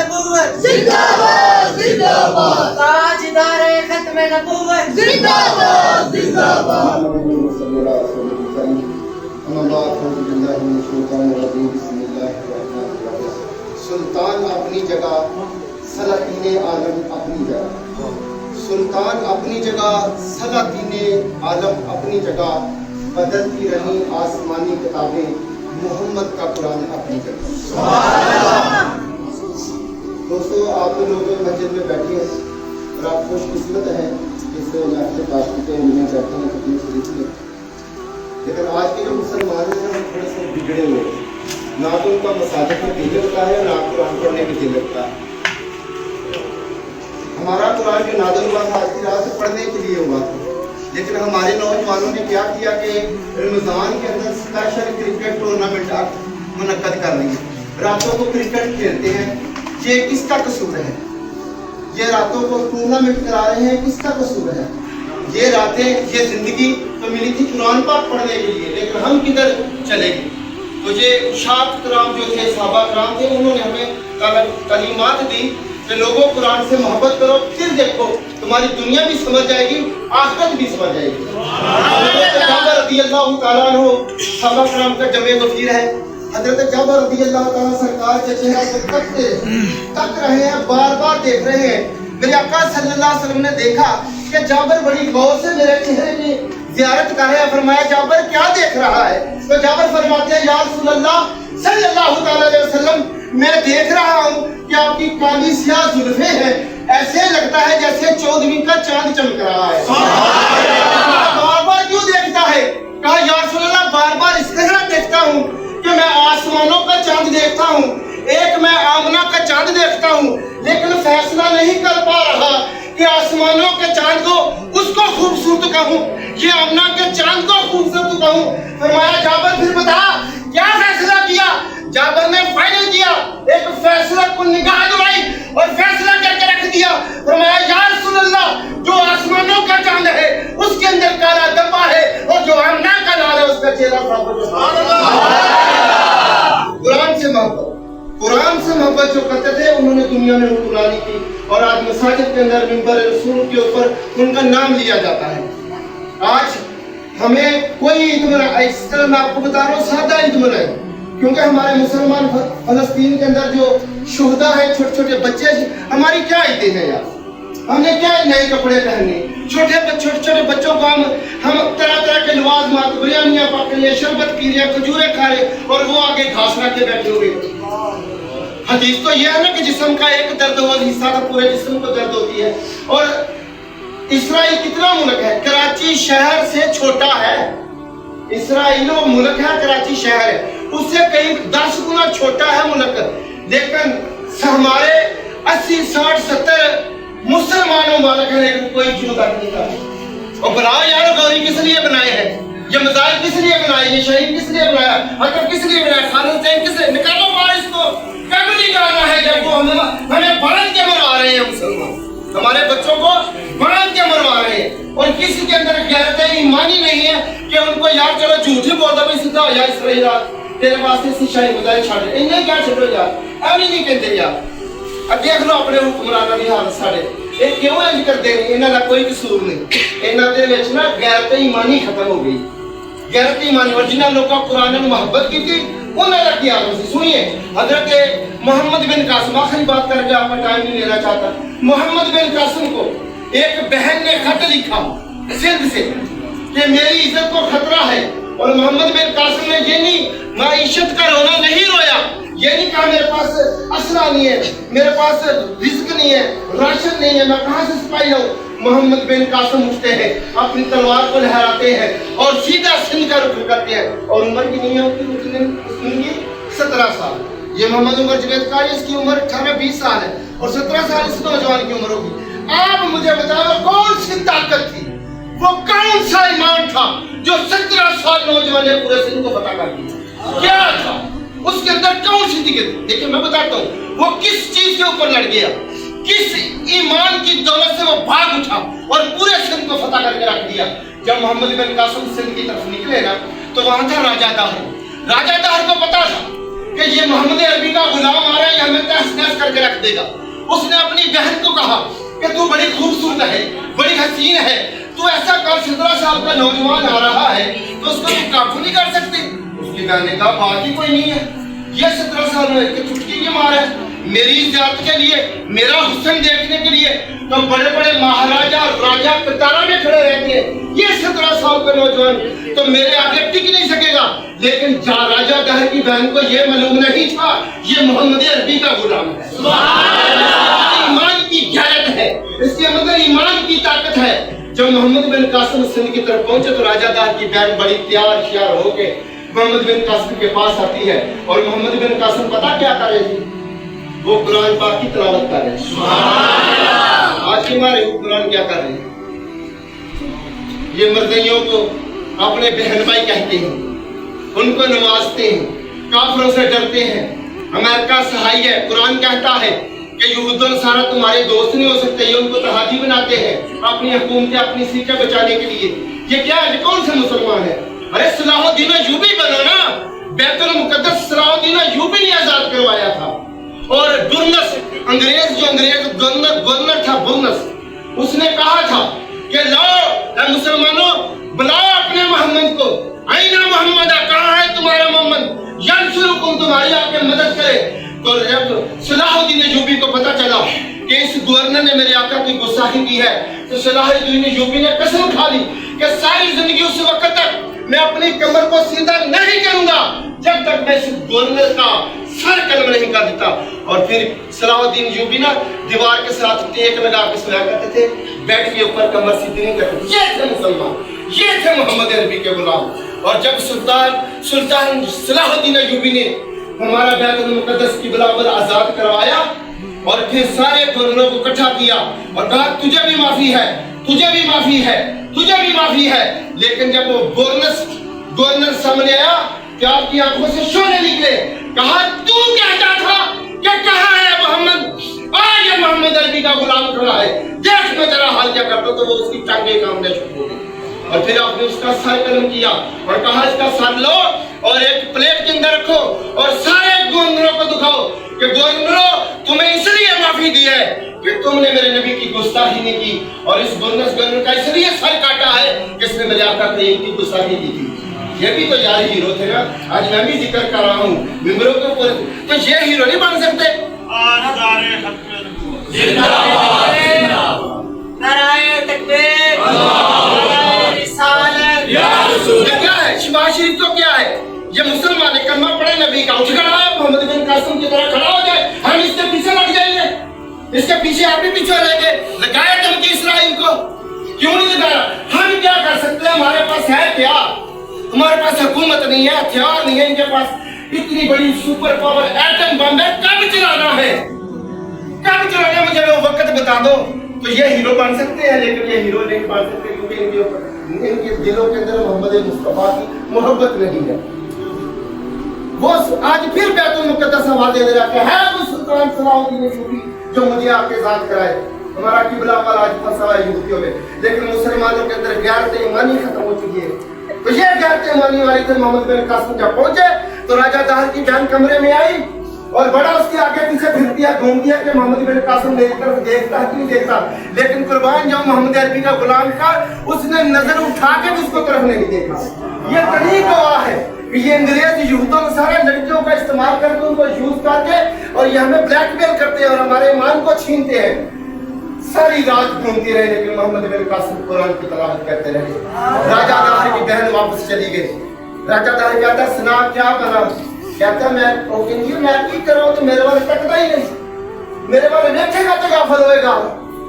नबूवत जिंदाबाद जिंदाबाद, ताजदार खत्म नबूवत जिंदाबाद जिंदाबाद। सुल्तान अपनी जगह, सलातीन आलम अपनी जगह। सुल्तान अपनी जगह, सलातीन आलम अपनी जगह, बदलती रही आसमानी किताबें, मोहम्मद का कुरान अपनी जगह। दोस्तों, आप लोग मस्जिद में बैठे हैं और आप खुशकिस्मत हैं इस नाश्ते पार्टी के में बैठे हैं अपनी शरीफ में। लेकिन आज के जो मुसलमान हैं वो थोड़े से बिगड़े हुए हैं। ना तो उनका मसाजिद में दिल लगता है, ना कुरान पढ़ने में दिल लगता है। हमारा कुरान जो नाज़िल हुआ था आज की रात से पढ़ने के लिए हुआ था, लेकिन हमारे नौजवानों ने क्या किया कि रमज़ान के अंदर स्पेशल क्रिकेट टूर्नामेंट मुनक्कद कर रही है। रातों को क्रिकेट खेलते हैं, ये किसका कसूर है? ये रातों को टूर्नामेंट करा रहे हैं, किसका कसूर है? ये रातें, ये जिंदगी तो मिली थी कुरान पाक पढ़ने के लिए, लेकिन हम किधर चले गए? तो ये शाह कराम जो थे, सहाबा कराम थे, उन्होंने हमें तालीमात दी कि लोगों कुरान से मोहब्बत करो, फिर देखो तुम्हारी दुनिया भी समझ जाएगी, आखिरत भी समझ जाएगी। हज़रत जाबर रज़ियल्लाहु ताला अन्हु सहाबा कराम का जमे गफीर है। हज़रत जाबर रज़ियल्लाहु ताला सरकार के चेहरे को तक रहे हैं, बार बार देख रहे हैं। मेरे आका सल्लल्लाहु अलैहि वसल्लम ने देखा कि जाबर बड़ी गौर से मेरे चेहरे की ज़ियारत कर रहे हैं। फरमाया जाबर क्या देख रहा है? तो जाबर फरमाते हैं, या रसूल अल्लाह सल्लल्लाहु ताला अलैहि वसल्लम, मैं देख रहा हूँ कि आपकी काली स्याह जुल्फे हैं, ऐसे लगता है जैसे 14वीं का चांद चमक रहा है। बार बार क्यों देखता है? कहा या रसूल अल्लाह, बार बार इस तरह देखता हूँ कि मैं आसमानों का चांद देखता हूँ, एक मैं आमना का चांद देखता हूँ, लेकिन फैसला नहीं कर पा रहा कि आसमानों के चांद को उसको खूबसूरत कहूँ, ये आमना के चांद को खूबसूरत कहूँ। फरमाया जाबर फिर बता क्या फैसला किया? जाबर ने फाइनल किया, एक फैसला को निगाह दुलाई और फैसला करके रख दिया। फरमाया या रसूल अल्लाह, जो आसमानों का चांद है उसके अंदर काला धब्बा है, और जो आमना का लाल है उसका चेहरा साफ है। कुरान से मोहब्बत, कुरान से मोहब्बत जो करते थे उन्होंने दुनिया में हुक्मरानी की, और आज मसाजिद के अंदर मिंबर रसूल के ऊपर उनका नाम लिया जाता है। आज हमें कोई ईद मना, इस तरह मैं आपको बता रहा हूँ, सादा ईद मनाए, क्योंकि हमारे मुसलमान फलस्तीन के अंदर जो शुहदा है, छोटे छोटे बच्चे, हमारी क्या ईदें हैं यार? हमने क्या नए कपड़े पहने? छोटे छोटे बच्चों को हम तरह तरह के लवाज मात, बिरयानियां पक रही है, शरबत पी रहे, खजूरें खा रहे, और वो आगे घास रख के बैठे हुए। हदीस तो यह है ना कि जिस्म का एक दर्द हो हिस्सा तो पूरे जिस्म को दर्द होती है। और इसराइल कितना मुल्क है? कराची शहर से छोटा है। इसराइल वो मुल्क है, कराची शहर है, उससे कई 10 गुना छोटा है मुल्क। लेकिन हमारे 80, 60, 70 मुसलमानों मालिक है, लेकिन कोई जुदा नहीं था। और बनाओ यार, गौरी किस लिए बनाए हैं? ये मजाइल किस लिए बनाए? ये शहीद किस लिए बनाया? अगर किस लिए बनाया? खालिद हुसैन किस लिए? निकालो बाहर इसको। कब निकालना है जब वो हमें बांध के मरवा रहे हैं मुसलमान, हमारे बच्चों को बांध के मरवा रहे हैं, और किसी के अंदर गैरत ईमानी नहीं है कि उनको यार चलो झूठ ही बोल दो भाई, सीधा हो यार इसराइल तेरे वास्ते सिशाई मजाइल छाड़ दे, इन्हें क्या छड़ो यार, ऐ नहीं कहते यार। अब देख लो अपने हुक्मराना की हालत साढ़े, ये क्यों इंज करते हैं? इन्हां दा कोई कसूर नहीं, इन्हां दे विच ना गैरत ईमानी खत्म हो गई। गैरत ईमानी, और जिन्हां लोगों कुरान ने मोहब्बत की थी उन्हें का क्या हाल? सुनिए, हजरत मोहम्मद बिन कासिम, आखिरी बात करके आपका टाइम नहीं लेना चाहता। मोहम्मद बिन कासिम को एक बहन ने खत लिखा सिंध से कि मेरी इज्जत को खतरा है, और मोहम्मद बिन कासिम ने ये नहीं माईशत का रोना नहीं रोया, ये नहीं कहा मेरे पास असला नहीं है, मेरे पास रिस्क नहीं है, राशन नहीं है, मैं कहाँ से सिपाही लाऊं? मोहम्मद बिन कासिम उठते हैं, अपनी तलवार को लहराते हैं और सीधा सिंध का रुख करते हैं। और उम्र की नहीं है उनकी 17 साल। ये मोहम्मद उमर जुनैद कारी, इसकी उम्र 18-20 साल है, और 17 साल इस नौजवान की उम्र होगी। आप मुझे बताओ कौन सी ताकत थी, वो कौन सा ईमान था जो 17 साल नौजवान ने पूरे सिंध को पता कर दिया? क्या था उसके अंदर? कौन सी थी? देखिए मैं बताता हूँ, वो किस चीज के ऊपर लड़ गया, किस ईमान की दौलत से वो भाग उठा और पूरे सिंध को फतह करके रख दिया। जब मोहम्मद बिन कासिम सिंध की तरफ निकले ना, तो वहां था राजा दाहर। राजा दाहर को पता था कि ये मोहम्मद अरबी का गुलाम आ रहा है, हमें तहस नहस करके रख देगा। उसने अपनी बहन को कहा कि तू बड़ी खूबसूरत है, बड़ी हसीन है, तू ऐसा कर, 17 साल का नौजवान आ रहा है तो उसको तू काबू नहीं कर सकती। उसकी बहन ने कहा बात ही कोई नहीं है, ये 17 साल में कि चुटकी की मार है। मेरी जात के लिए, मेरा हुस्न देखने के लिए तो बड़े बड़े महाराजा और राजा कतारा में खड़े रहते हैं, ये 17 साल का नौजवान तो मेरे आगे टिक नहीं सकेगा। लेकिन राजा दहर की बहन को ये मालूम नहीं था ये मोहम्मद अरबी का गुलाम है। ईमान की गैरत है, इसके अंदर ईमान की ताकत है। जब मोहम्मद बिन कासिम सिंध की तरफ पहुंचे तो राजा दहर की बहन बड़ी तैयार श्यार होके मोहम्मद बिन कासिम के पास आती है और मोहम्मद बिन कासिम पता क्या कर रहे थे? वो कुरान पाक की तिलावत कर रहे हैं। आज की हमारे कुरान क्या कर रहे हैं? ये मर्दियों को अपने बहन भाई कहते हैं, उनको नवाजते हैं, काफिरों से डरते हैं। अमेरिका सहाय है, कुरान कहता है कि यहूद और नसारा तुम्हारे दोस्त नहीं हो सकते, ये उनको तहादी बनाते हैं अपनी हुकूमतें, अपनी सीटें बचाने के लिए। ये क्या है? कौन से मुसलमान है? अरे सलाहुद्दीन अय्यूबी बनो ना, बैतुल मुकद्दस सलाहुद्दीन अय्यूबी ने आजाद करवाया था। और बुर्नस अंग्रेज गवर्नर था, बुर्नस, उसने कहा था कि लाओ मुसलमानों बुलाओ अपने मोहम्मद को, आईना मोहम्मद, कहाँ है तुम्हारा मोहम्मद, यंसुरुकुम, तुम्हारी आके मदद करे। तो जब सलाहुद्दीन अय्यूबी को पता चला कि इस गवर्नर ने मेरे आका की गुस्ताखी की है तो सलाहुद्दीन अय्यूबी ने कसम खा ली कि सारी जिंदगी उस वक्त तक मैं अपनी कमर को सीधा नहीं करूंगा जब तक मैं इस गवर्नर का सर कलम नहीं कर देता। और फिर सलाहुद्दीन अय्यूबी ना दीवार के साथ टेक लगा के सोया करते थे, बेड के ऊपर कमर सीधी नहीं करते। ये थे मुसलमान, ये थे मोहम्मद अरबी के गुलाम। और जब सुल्तान सलाहुद्दीन अय्यूबी ने हमारा बैतुल मुकद्दस की बिलावल आजाद करवाया और फिर सारे गवर्नरों को इकट्ठा किया और कहा तुझे भी माफी है, तुझे भी माफी है, तुझे भी माफी है। लेकिन जब वो गवर्नर सामने आया कि आपकी आंखों से शोले निकले, कहा तू कहता था कि कहाँ है मोहम्मद, आज ये मोहम्मद अरबी का गुलाम खड़ा है, देख मैं तेरा हाल क्या करता। तो वो उसकी टांगे कामने शुरू हो गई और फिर आपने उसका सर कलम किया और कहा इसका सर लो और एक प्लेट के अंदर रखो और सारे गवर्नरों को दिखाओ कि गवर्नरों तुम्हें इसलिए माफी दी है कि तुमने मेरे नबी की गुस्ताखी नहीं की, और इस गवर्नर का इसलिए सर काटा है कि इसने मेरे आका करीम की गुस्ताखी की थी। ये भी तो यार हीरो थे ना, आज मैं भी जिक्र कर रहा हूँ मिंबरों के ऊपर, तो ये हीरो नहीं बन सकते। नाराए तकबीर, नाराए रिसालत। ये क्या है? शहबाज शरीफ तो क्या है? ये मुसलमान है, कलमा पढ़े नबी का, उठ खड़ा है, मोहम्मद बिन कासिम की तरह खड़ा हो जाए, हम इसके पीछे लग जाएंगे, इसके पीछे आप भी पीछे रहेंगे। लगाया धमकी इसराइल को, क्यों नहीं लगाया? हम क्या कर सकते हैं? हमारे पास है क्या? हमारे पास हुकूमत नहीं है, हथियार नहीं है, इनके पास इतनी बड़ी सुपर पावर एटम बम है। कब चलाना है, कब चलाना है, मुझे वो वक्त बता दो। तो ये हीरो बन सकते हैं, लेकिन ये हीरो नहीं बन सकते क्योंकि इनके दिलों के अंदर मोहम्मद मुस्तफा की मोहब्बत नहीं है। वो आज फिर बैतुल मुकद्दस आवाज़ दे रहा है वो सुल्तान सलाहुद्दीन अय्यूबी जो मुझे आपके साथ कराए। हमारा किबला वाला आज फंसा है यहूदियों में, लेकिन मुसलमानों के अंदर गैरत ईमानी खत्म हो चुकी है। तो ये गैरत ईमानी वाली थे। मोहम्मद बिन कासिम जब पहुंचे तो राजा दहर की बहन कमरे में आई और बड़ा उसके आगे पीछे फिर दिया, घूम दिया कि मोहम्मद बिन कासिम मेरी तरफ देखता है कि नहीं देखता। लेकिन कुर्बान जब मोहम्मद अरबी का गुलाम था उसने नजर उठा के भी उसको तरफ नहीं देखा। ये तरीक गवाह है कि ये अंग्रेज यूथों में सारे लड़कियों का इस्तेमाल करके उनको यूज करके और ये हमें ब्लैकमेल करते हैं और हमारे ईमान को छीनते हैं। सारी रात घूमती रहे लेकिन मोहम्मद बिन कासिम कुरान की तलावत करते रहे। राजा दहर की बहन वापस चली गई। राजा दहर कहता सुना क्या बना? कहता मैं की करूं तो मेरे वाले तकदा ही नहीं, मेरे वाले देखेगा तो गाफल होएगा,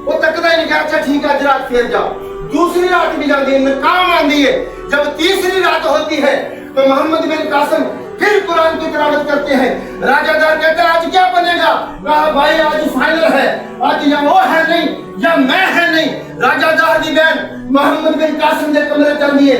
वो तकदा ही नहीं। कहता ठीक है रात फिर जाओ। दूसरी रात भी जाती है, काम आंधी है। जब तीसरी रात होती है तो मोहम्मद बिन कासिम फिर कुरान की तिलावत करते हैं। राजा दहर कहता है आज क्या बनेगा? कहा भाई आज फाइनल है, आज या वो है नहीं या मैं है नहीं। राजा दहर की बहन मोहम्मद बिन कासिम के कमरे चल दिए,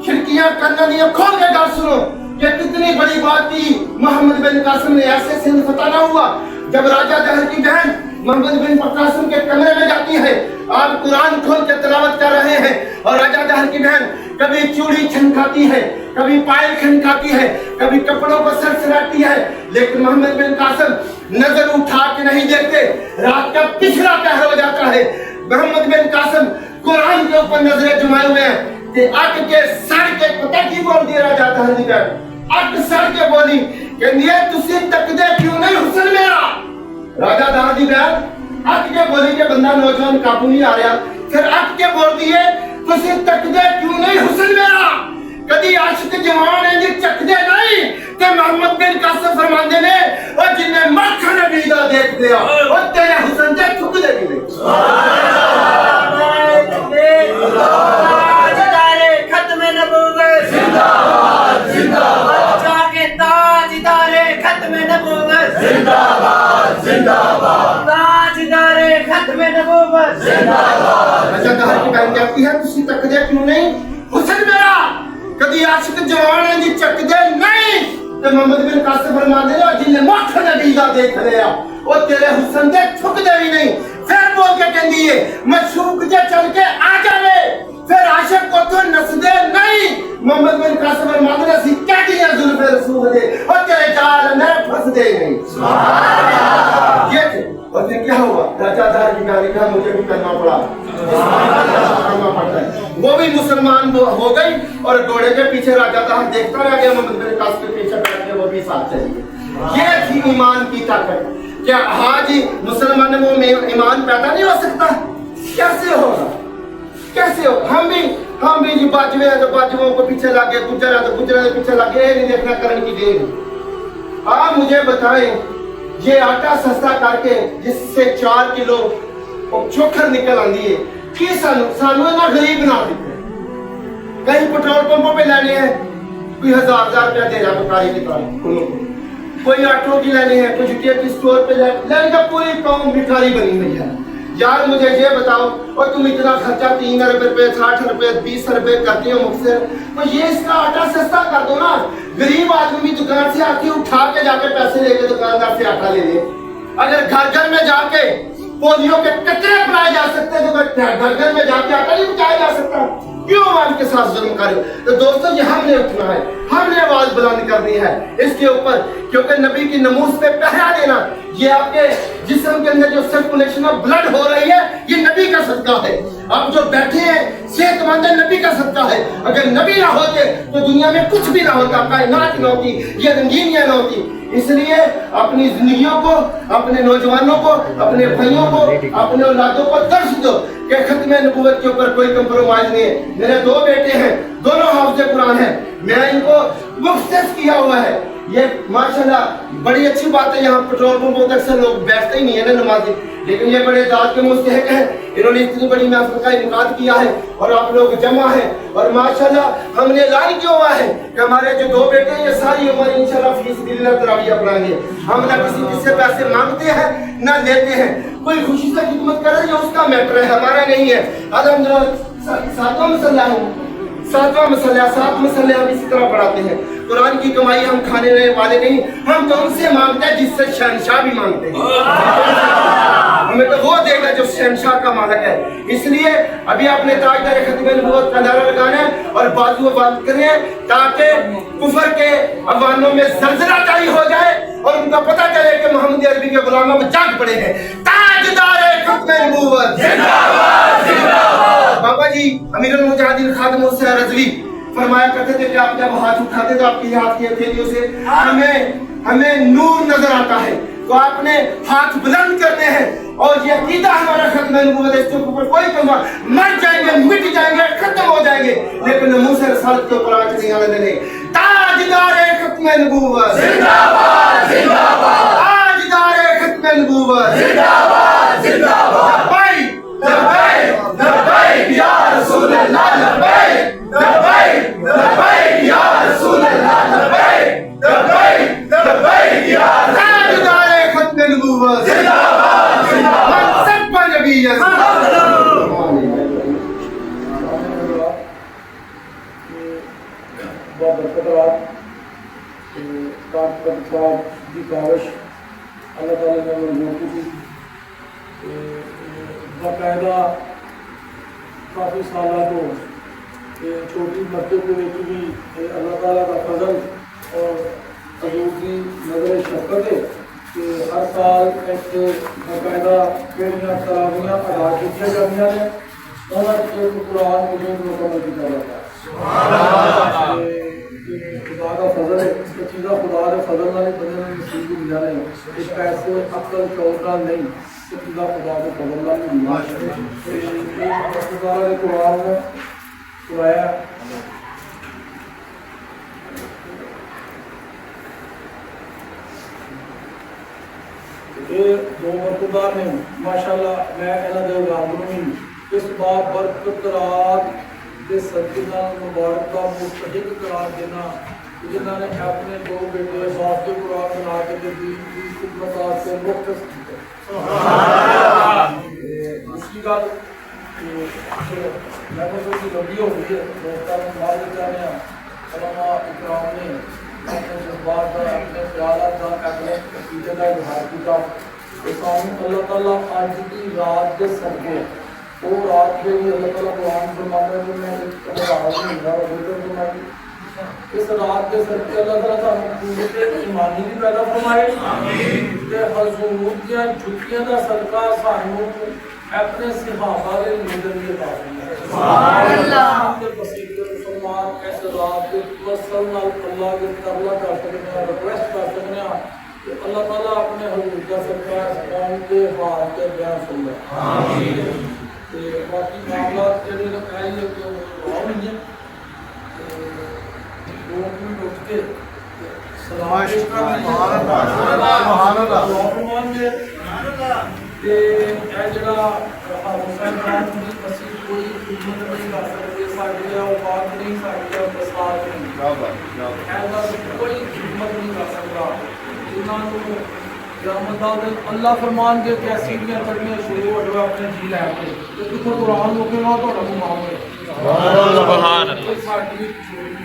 खिड़कियां कन्ना दिया खोल के गाल सुनो। ये कितनी बड़ी बात थी। मोहम्मद बिन कासिम ने ऐसे सिंध फतह ना हुआ। जब राजा दहर की बहन मोहम्मद बिन कासिम के कमरे में जाती है, आप कुरान खोल के तिलावत कर रहे हैं और राजा दहर की बहन कभी चूड़ी छनकाती है, کبھی پائل کھنکھاتی ہے, کبھی کپڑوں کو سرسراتی ہے, لیکن محمد بن قاسم نظر اٹھا کے نہیں دیکھتے. رات کا پچھلا پہر ہو جاتا ہے, محمد بن قاسم قرآن کے اوپر نظریں جمائے ہوئے ہیں کہ اٹ کے سڑ کے پتہ کی بول دیا جاتا ہے نکل اٹ سڑ کے بولی کہ یہ تسی تکدے کیوں نہیں حسن میرا. راجہ دہادی بیان اٹ کے بولی کہ بندہ نوجوان قابو نہیں آ رہا, پھر اٹ کے بول دیے تسی تکدے کیوں نہیں حسن میرا. کدی عاشق جوان ہیں جی چکدے نہیں کہ محمد بن قاسم فرماندے نے اور جنہیں مکھ نبی دا دیکھ دیا اور تیرے حسن دے چک دے بھی نہیں. تاجدار ختم نبوت زندہ باد زندہ باد کے تاجدار ختم نبوت زندہ باد زندہ باد تاجدار ختم نبوت زندہ باد. راجہ دہر کی بہن کہتی ہے تسی تکدے کیوں نہیں حسن میرا. کدی عاشق جوان ہیں جی چکدے نہیں تے محمد بن قاسم فرماندے نے جن نے مکھ نبی دا دیکھ لیا او تیرے حسن دے چھکدے ہی نہیں. پھر بول کے کہندی ہے مشوق جے چل کے آ جاوے پھر عاشق کو تو نسدے نہیں. محمد بن قاسم فرماندے نے سی کہدی ہے زلف رسول دے او تیرے جال میں پھس دے نہیں. سبحان اللہ. یہ تھے اور پھر کیا ہوا. راجہ دہر کی گالی کہا مجھے بھی کرنا پڑا, وہ بھی مسلمان ہو گئی اور گھوڑے کے پیچھے راجہ دہر دیکھتا رہ گیا, محمد بن قاسم کے پیچھے بیٹھ کے وہ بھی ساتھ چلی گئی. یہ تھی ایمان کی طاقت. کیا ہاں جی مسلمان میں وہ ایمان پیدا نہیں ہو سکتا؟ کیسے ہوگا, کیسے ہو. ہم بھی جی باجوے ہیں تو باجووں کو پیچھے لگ گئے, گجر ہے تو گجروں کے پیچھے لگ گئے, نہیں دیکھنا کرن کی دیر. آپ مجھے بتائیں یہ آٹا سستا کر کے جس سے 4 کلو چوکھر نکل آندی ہے کی سانو نا غریب بنا دیتے ہیں. کہیں پٹرول پمپوں پہ لینے ہیں کوئی 1000 روپیہ دے رہا بکاری کی طرح, کوئی آٹو کی لینے ہیں, کوئی جٹیا کی سٹور پہ لینے کا پوری قوم بھکاری بنی ہوئی ہے. یار مجھے یہ بتاؤ اور تم اتنا خرچہ 3 ارب روپے 60 روپے 20 روپے کرتے ہو مجھ سے, تو یہ اس کا آٹا سستا کر دو نا. غریب آدمی بھی دکان سے آ کے اٹھا کے جا کے پیسے لے کے دکاندار سے آٹا لے لے. اگر گھر گھر میں جا کے پولیو کے قطرے پلائے جا سکتے ہیں تو گھر گھر میں جا کے آٹا نہیں پہنچایا جا سکتا. کیوں عوام کے ساتھ ظلم کر رہے ہو؟ تو دوستو یہ ہم نے اٹھنا ہے, ہم نے آواز بلند کرنی ہے اس کے اوپر, کیونکہ نبی کی نموز پہ پہرا دینا یہ آپ کے جسم کے اندر جو سرکولیشن آف بلڈ ہو رہی ہے یہ نبی کا صدقہ ہے. آپ جو بیٹھے ہیں صحت مند نبی کا صدقہ ہے. اگر نبی نہ ہوتے تو دنیا میں کچھ بھی نہ ہوتا, کائنات نہ ہوتی, یہ رنگینیاں نہ ہوتی. اس لیے اپنی زندگیوں کو, اپنے نوجوانوں کو, اپنے بھائیوں کو, اپنے اولادوں کو درس دو کہ ختم نبوت کے اوپر کوئی کمپرومائز نہیں ہے. میرے 2 بیٹے ہیں, دونوں حافظ قرآن ہیں, میں ان کو مختص کیا ہوا ہے. یہ ماشاءاللہ بڑی اچھی بات ہے, یہاں پٹرول پمپوں تک سے لوگ بیٹھتے ہی نہیں ہیں نا نمازی, لیکن یہ بڑے ذات کے مستحق ہیں. انہوں نے اتنی بڑی محفل کا انعقاد کیا ہے اور آپ لوگ جمع ہیں, اور ماشاءاللہ ہم نے اعلان کیا ہوا ہے کہ ہمارے جو 2 بیٹے ہیں یہ ساری عمر انشاءاللہ فی سبیل اللہ تراویح پڑھائیں گے. ہم نہ کسی سے پیسے مانگتے ہیں نہ لیتے ہیں, کوئی خوشی سے خدمت کر رہے ہیں اس کا میٹر ہے, ہمارا نہیں ہے. الحمدللہ 7واں مسئلہ ہے, 7واں مسئلہ 7 مسئلے ہم اسی طرح پڑھاتے ہیں. قرآن کی کمائی ہم کھانے والے نہیں, ہم تو ان سے مانگتے ہیں جس سے شہنشاہ بھی مانگتے ہیں. ہمیں تو وہ دے گا جو شہنشاہ کا مالک ہے. اس لیے ابھی اپنے تاجدار ختم نبوت کا نعرہ لگانا ہے اور بازو بند کریں تاکہ کفر کے افغانوں میں زلزلہ جاری ہو جائے اور ان کا پتہ چلے کہ محمد عربی کے غلاموں میں جاگ پڑے ہیں. تاجدار ختم نبوت زندہ باد زندہ باد. بابا جی امیر المجاہدین خادم حسین رضوی فرمایا کرتے تھے کہ آپ جب ہاتھ اٹھاتے تو آپ کی ہاتھ کی ہتھیلیوں سے ہمیں نور نظر آتا ہے, تو آپ نے ہاتھ بلند کرنے ہیں اور یہ عقیدہ ہمارا ختم نبوت ہے. اس کے اوپر کوئی کلمہ مر جائیں گے, مٹ جائیں گے, ختم ہو جائیں گے, لیکن منہ سے رسالت کے اوپر آنچ نہیں آنے دینے. تاجدار ختم نبوت زندہ باد زندہ باد. تاجدار ختم نبوت زندہ باد زندہ باد. لبیک لبیک یا رسول اللہ, لبیک لبیک لبیک یا رسول اللہ, لبیک لبیک لبیک یا تاجدار ختم نبوت زندہ باد زندہ باد. سب پر نبی ہے. کی کاوش اللہ تعالیٰ نے منظور کی باقاعدہ کافی سالہ کو چھوٹی مرتبہ کے وچ بھی اللہ تعالیٰ کا فضل اور حضور کی نظر شفقت ہے کہ ہر سال ایک باقاعدہ کیڑیاں تراویحاں ادا کی جاتی ہیں اور قرآن مجید مکمل کیا جاتا ہے خدا کا فضل ہے اس چیزاں خدا کے فضل نال بندے نوں نصیب ہوندیاں نے اس پیسے عقل شعور نال نہیں یہ چیزاں خدا کے فضل نال ہوندیاں خدا نے قرآن میں سنایا یہ دو مرتبہ نے ماشاءاللہ میں انہاں دے غالباً اس بات برکت رات کے صدقہ مبارک کا مستحق قرار دینا جنہوں نے اپنے دو بیٹے باپ کے قرآن بنا کے دین کی خدمت سے مختص کی دوسری گل میں کی لمبی ہو گئی ہے دوستوں میں بعد جانے علماء اکرام نے اپنے جذبات کا اپنے خیالات کا اپنے عقیدے کا اظہار کیا اللہ تعالیٰ آج کی رات کے صدقے وہ رات کے لیے اللہ تعالیٰ قرآن فرماتا ہے کہ میں اس رات کے صدقے اللہ تعالیٰ قوت ایمانی بھی پیدا فرمائے کہ حضور کی جھکیاں کا صدقہ سانوں اپنے صحابہ کے نظریے پا سبحان اللہ مسلمان اس رات کے توسل نال اللہ کے ترلا کر سکتے ہیں ریکویسٹ کر سکتے ہیں کہ اللہ تعالیٰ اپنے حضور کا صدقہ اس قوم کے حال کے بیان فرمائے آمین باقی معاملات جڑے لوگ آئے ہیں کہ وہ نہیں ہیں لوگ بھی اٹھ کے سلام پیش کر سبحان اللہ کہ اے جڑا حسین خان کی مسیح کوئی خدمت نہیں کر سکتے ساڈے اوقات نہیں ساڈے بسات نہیں ایسا کوئی خدمت نہیں کر سکتا انہاں نوں قیامت دن اللہ فرمان کے کیسی بھی کرنی شروع ہو اپنے جی لے کے کتنے قرآن لوگوں نہ تھوڑا گمان ہے سبحان اللہ ساری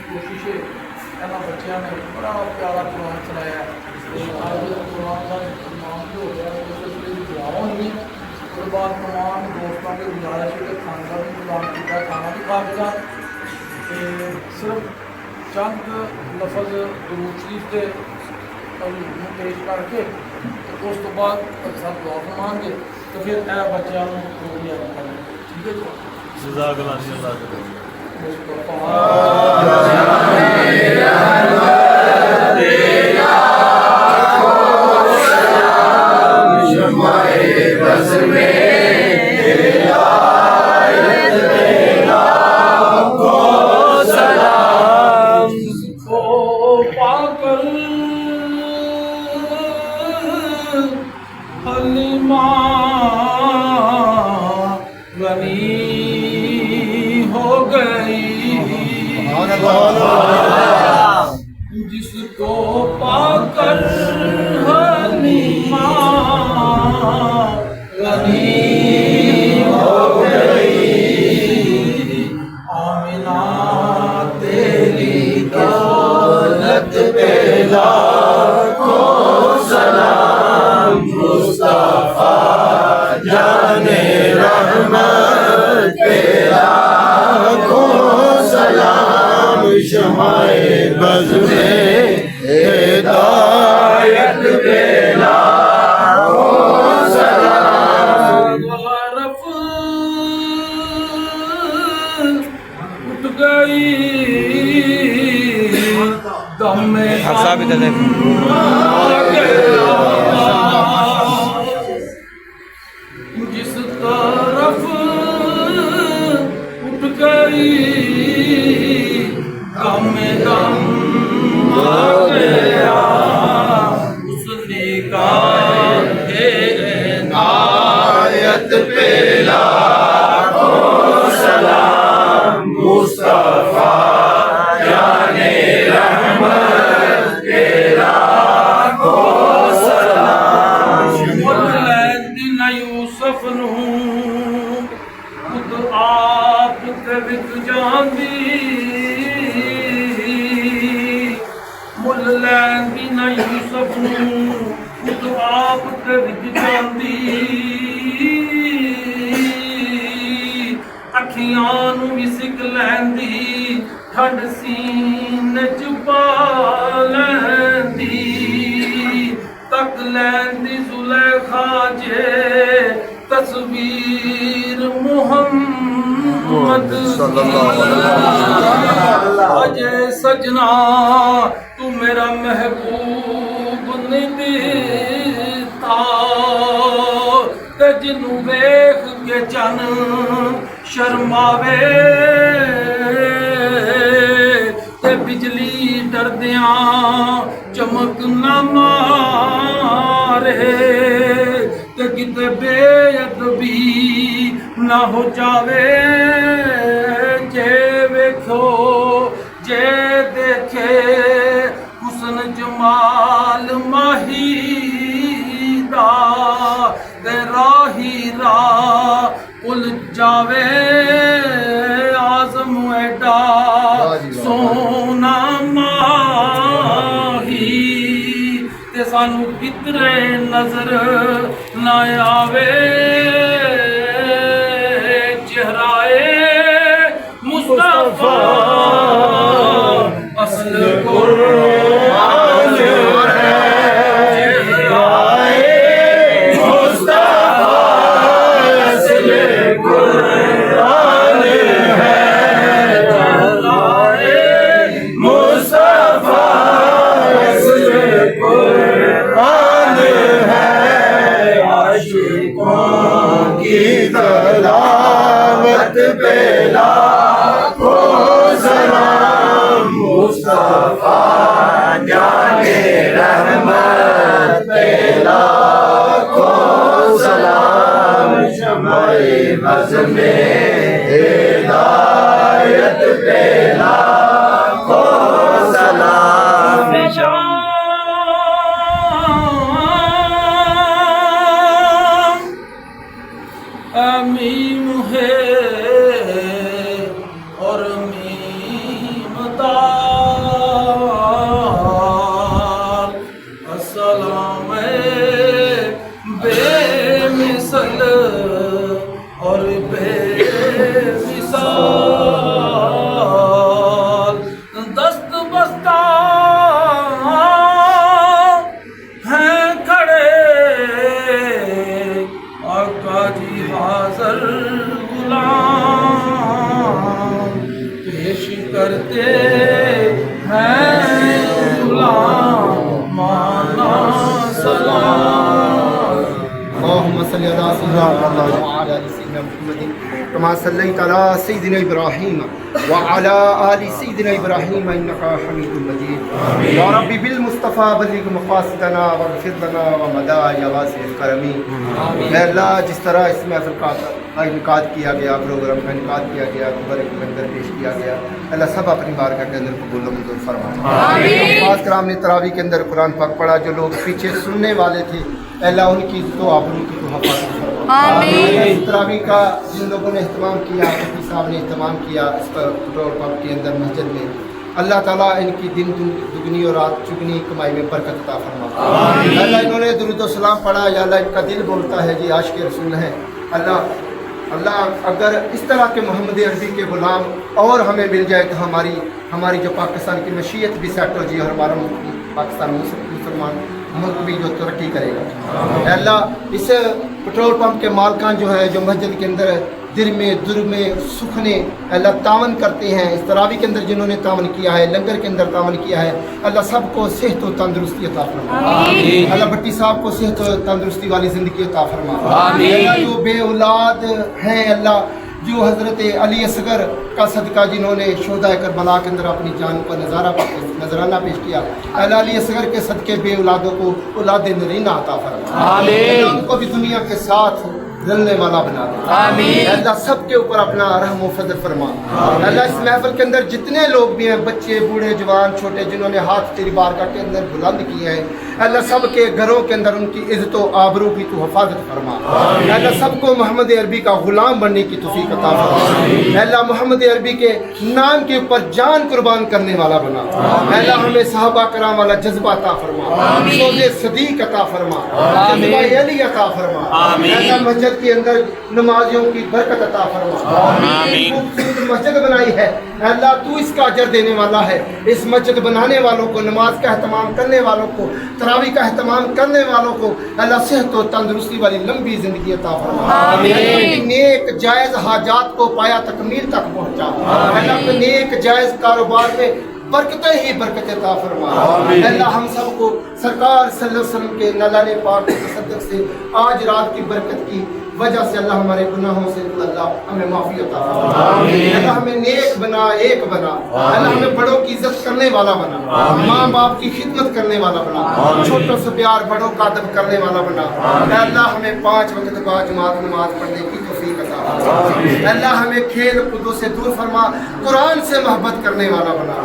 کوشش ہے انہاں بچیاں نے بڑا پیارا قرآن چلایا ہے قرآن کا امام جو ہو گیا اس لیے دعا ہونی اس کے بعد تمام دوستوں کے گزارش ہے کہ کھانا کا بھی قرآن کیا کھانا بھی کھا کے جائیں صرف چند لفظ درود شریف کے پیش کر کے اس تو بعد سب دعا فرمان گے تو پھر اے بچیاں نوں ٹھیک ہے جی جزاک اللہ جس کو پا کر حلیمہ غنی ہو گئی آمنہ تیری دولت پہ لاکھوں سلام مصطفیٰ جانے رحمت پہ لاکھوں سلام شمع بز میں ہدایت پہ لاکھوں سلام عرف اٹھ گئی دم میں جس طرف اٹھ گئی غم دم آ گیا اس نگاہ عنایت پہ لاکھوں سلام مصطفیٰ جانے رحمت پہ لاکھوں سلام والذین یوسف نوں خود آپ تے وچ جاندی والذین یوسف نوں خود آپ تے وچ جاندی اکھی कुड़ियां नूं भी सिक लैंदी ठंड सीने च पा लैंदी तक लैंदी जुलेखा जे तस्वीर मुहम्मद अजे सजना तू मेरा महबूब नहीं देता ते जिन्नू वेख के चन शर्मावे ते बिजली डरदियां चमक ना मारे ते किते बेअदबी ना हो जावे जे वेखो जे देखे हुस्न जमाल माही दा ते राही राह उल जावे आज़म एडा सोना माही ते सानू कितरे नजर ना आवे चेहराए मुस्तफा असल कुरान है चेहराए मुस्तफा असल कुरान है चेहराए मुस्तफा असल कुरान है आशिकों की तलावत पे लाखों सलाम मुस्तफा जाने रहमत पे लाखों सलाम शम्ए बज़ में हिदायत पे लाखों सलाम मीम है और मीम दाल अस्सलाम बेमिसल और बेमिसाल दस्त बस्ता हैं खड़े आका जी हाज़र गुलाम पेश करते हैं गुलाम माना सलाम اللهم صل على سيدنا محمد وعلى ال سيدنا محمد كما صليت على سيدنا ابراهيم وعلى ال سيدنا ابراهيم انك حميد مجيد يا ربي بالمصطفى بلغ مقاصدنا واغفر لنا ومدى يا واسع الكرم اے اللہ جس طرح اس محفل کا انعقاد کیا گیا پروگرام کا انعقاد کیا گیا خبر کے اندر پیش کیا گیا اللہ سب اپنی بارگاہ کے اندر قبول و منظور فرما آمین خاص کرام نے تراویح کے اندر قرآن پاک پڑھا جو لوگ پیچھے سننے والے تھے اللہ ان کی تو آپ ان کی تو حفاظت فرما آمین تراویح کا جن لوگوں نے اہتمام کیا مفتی صاحب نے اہتمام کیا اس پر پٹرول پمپ کے اندر مسجد میں اللہ تعالیٰ ان کی دن دگنی اور رات چگنی کمائی میں برکت عطا فرما آمین اللہ انہوں نے درود و سلام پڑھا یا اللہ ان کا دل بولتا ہے جی عاشق رسول ہیں اللہ اگر اس طرح کے محمد عربی کے غلام اور ہمیں مل جائے تو ہماری جو پاکستان کی مشیت بھی سیٹ ہو جائے اور ہمارا پاکستان مسلمان ملک بھی جو ترقی کرے گا اے اللہ اس پٹرول پمپ کے مالکان جو ہے جو مسجد کے اندر در میں در میں سکھنے اللہ تعاون کرتے ہیں اس تراویح کے اندر جنہوں نے تعاون کیا ہے لنگر کے اندر تعاون کیا ہے اللہ سب کو صحت و تندرستی عطا فرما اللہ بھٹی صاحب کو صحت و تندرستی والی زندگی عطا فرما اللہ جو بے اولاد ہیں اللہ جو حضرت علی اصغر کا صدقہ جنہوں نے شہدائے کربلا کے اندر اپنی جان پر نذرانہ پیش کیا اللہ علی اصغر کے صدقے بے اولادوں کو اولاد نرینہ عطا فرما اللہ ان کو بھی دنیا کے ساتھ رلنے والا بنا دے آمین اللہ سب کے اوپر اپنا رحم و فضل فرما اللہ اس محفل کے اندر جتنے لوگ بھی ہیں بچے بوڑھے جوان چھوٹے جنہوں نے ہاتھ تیری بارگاہ کے اندر بلند کیے ہیں अल्लाह सब के घरों के अंदर उनकी इज्जत व आबरू की तू हिफाजत फरमा। अल्लाह सबको मोहम्मद अरबी का गुलाम बनने की तौफीक अता फरमा। अल्लाह मोहम्मद अरबी के नाम के ऊपर जान कुर्बान करने वाला बना। अल्लाह हमें सहाबा कराम वाला जज्बा अता फरमा, सोज़े सदीक अता फरमा, जज्बा अली अता फरमा। अल्लाह मस्जिद के अंदर नमाजियों की बरकत अता फरमा। खूबसूरत मस्जिद बनाई है अल्लाह, तू इसका अजर देने वाला है। इस मस्जिद बनाने वालों को, नमाज का एहतमाम करने वालों को, तरावी का एहतमाम करने वालों को अल्लाह सेहत और तंदुरुस्ती वाली लंबी जिंदगी अता फरमा। अल्लाह नेक जायज हाजात को पाया तकमील तक पहुंचा। अल्लाह नेक जायज कारोबार में बरकतें ही बरकतें अता फरमा। अल्लाह हम सबको सरकार सल्लल्लाहु अलैहि वसल्लम के नलाने पाक के तसद्दुक़ से आज रात की बरकत की वजह से अल्लाह हमारे गुनाहों से अल्लाह हमें माफ़ी अता फरमा। अल्लाह हमें नेक बना, एक बना। अल्लाह हमें बड़ों की इज्जत करने वाला बना, माँ बाप की खिदमत करने वाला बना, छोटों से प्यार, बड़ों का अदब करने वाला बना। अल्लाह हमें 5 वक्त बाजमात नमाज पढ़ने की तौफीक अता फरमा। अल्लाह हमें खेल कूदों से दूर फरमा, कुरान से मोहब्बत करने वाला बना।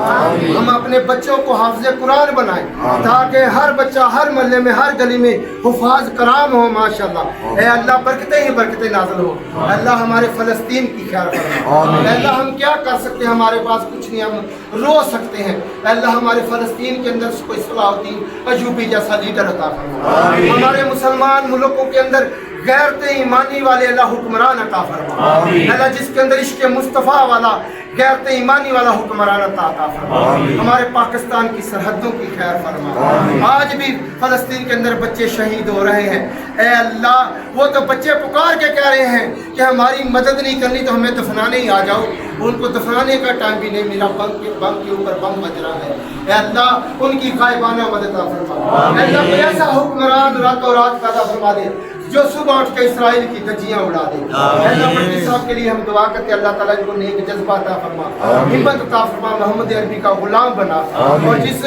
हम अपने बच्चों को हाफिज़ कुरान बनाएं ताकि हर बच्चा हर मोहल्ले में, हर गली में हुफ़ाज़ कराम हो माशाअल्लाह। ए अल्लाह बरकतें ही बरकतें नाज़िल हो। अल्लाह हमारे फ़लस्तीन की ख्याल फरमा। अल्लाह हम क्या कर सकते हैं, हमारे पास कुछ नहीं, हम रो सकते हैं। अल्लाह हमारे फ़लस्तीन के अंदर कोई सलाहुद्दीन अयूबी जैसा लीडर अता फरमा। हमारे मुसलमान मुल्कों के अंदर गैरत ईमानी वाले अल्लाह हुक्मरान अता फरमा। अल्लाह जिसके अंदर इश्क़ मुस्तफ़ा वाला गैरत ईमानी वाला हुक्मरान अता फरमा। हमारे पाकिस्तान की सरहदों की खैर फरमा। आज भी फ़लस्तीन के अंदर बच्चे शहीद हो रहे हैं। ए अल्लाह, वो तो बच्चे पुकार के कह रहे हैं कि हमारी मदद नहीं करनी तो हमें दफनाने ही आ जाओ। उनको दफनाने का टाइम भी नहीं मिला, बम के ऊपर बम बज रहा है। ए अल्लाह उनकी गायबाना मदद फरमा। अल्लाह कोई ऐसा हुक्मरान रातों रात पैदा फरमा दे जो सुबह उठ के इसराइल की धज्जियां उड़ा दे। अल्लाह मर्दी साहब के लिए हम दुआ करते, अल्लाह ताला इनको नेक जज्बा अता फरमा, हिम्मत अता फरमा, मोहम्मद अरबी का गुलाम बना। और जिस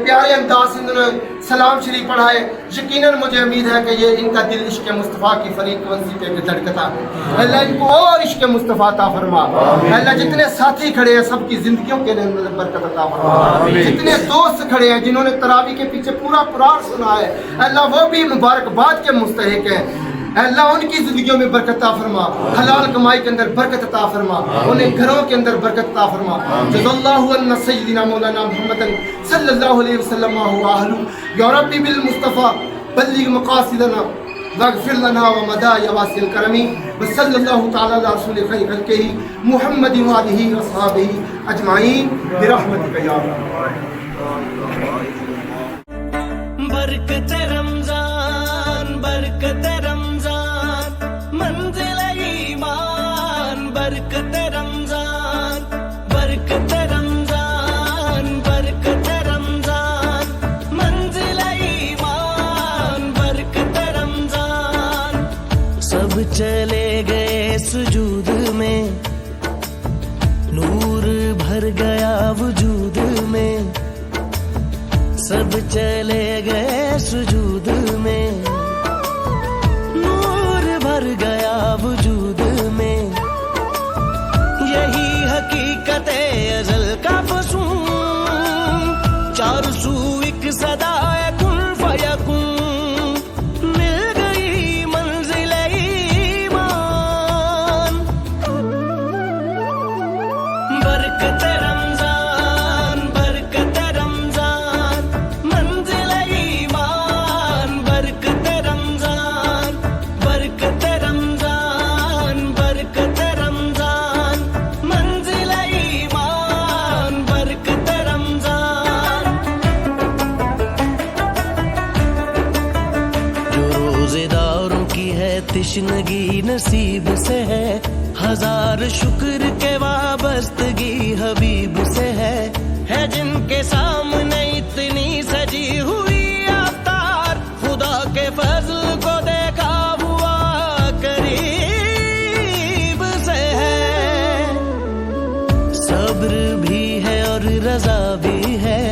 प्यारे अंदाज से इन्होंने सलाम शरीफ पढ़ा है, यकीनन मुझे उम्मीद है कि ये इनका दिल इश्क़ मुस्तफ़ा की फरीक़ पे धड़कता है। अल्लाह इनको और इश्क़ मुस्तफ़ा अता फरमा। अल्लाह जितने साथी खड़े हैं सबकी जिंदगियों के अंदर बरकत अता फरमा। जितने दोस्त खड़े हैं जिन्होंने तरावी के पीछे पूरा कुरान सुना है, अल्लाह वो भी मुबारकबाद के मुस्तहिक है। अल्लाह उनकी जिंदगियों में बरकत अता फरमा, हलाल कमाई के अंदर बरकत अता फरमा, उन्हें घरों के अंदर बरकत अता फरमा। जज़ल्लाहु अन्ना सय्यिदना मौलाना मुहम्मदन सल्लल्लाहु अलैहि वसल्लम व अहलु या रब्बी बिल मुस्तफ़ा बल्लिग मक़ासिदना वग़फ़िर लना व मदाया वासिल करमी व सल्लल्लाहु तआला अला रसूल खैर खल्क़िही मुहम्मद व आलिही व अस्हाबिही अजमाइन बिरहमतिक या बरकत रमजान, बरकत रमजान, मंजिल ईमान, बरकत रमजान, बरकत रमजान, बरकत रमजान, मंजिल ईमान, बरकत रमजान। सब चले गए सुजूद में, नूर भर गया वजूद में। सब चले गए सुजूद में, नूर भर गया वजूद में। यही हकीकत अज़ल का फसून, चार सू एक सदा कुन फयकुन। मिल गई मंजिल ईमान, बरकत रमजान, बरकत रमजान, मंजिल ईमान, बरकत रमजान, बरकत रमजान, बरकत रमजान, मंजिल ईमान, बरकत रमजान। जो रोजेदारों की है तिश्नगी नसीब से है, हजार शुक्र के वाबस्तगी हबीब से है जिनके सामने इतनी सजी हुई अवतार, खुदा के फजल को देखा हुआ करीब से है। सब्र भी है और रजा भी है,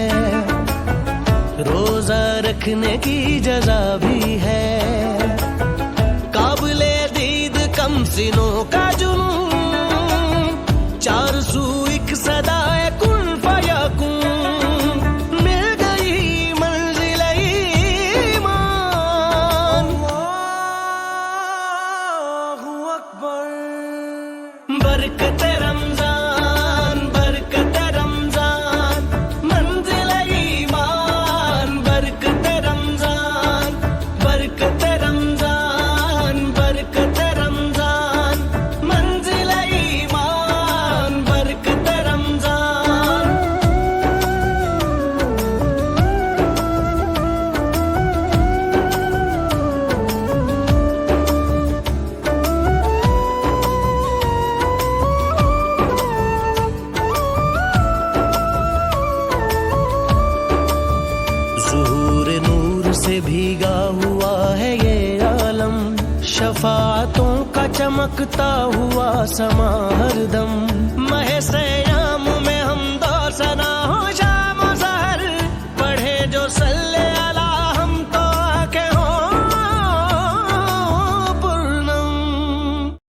रोजा रखने की जजा भी है। काबिले दीद कम सिनों का जुनून, चार सू एक सदाए कुन फयकुन। मिल गई मंजिल से भीगा हुआ है ये आलम, शफाअतों का चमकता हुआ समा हरदम महसे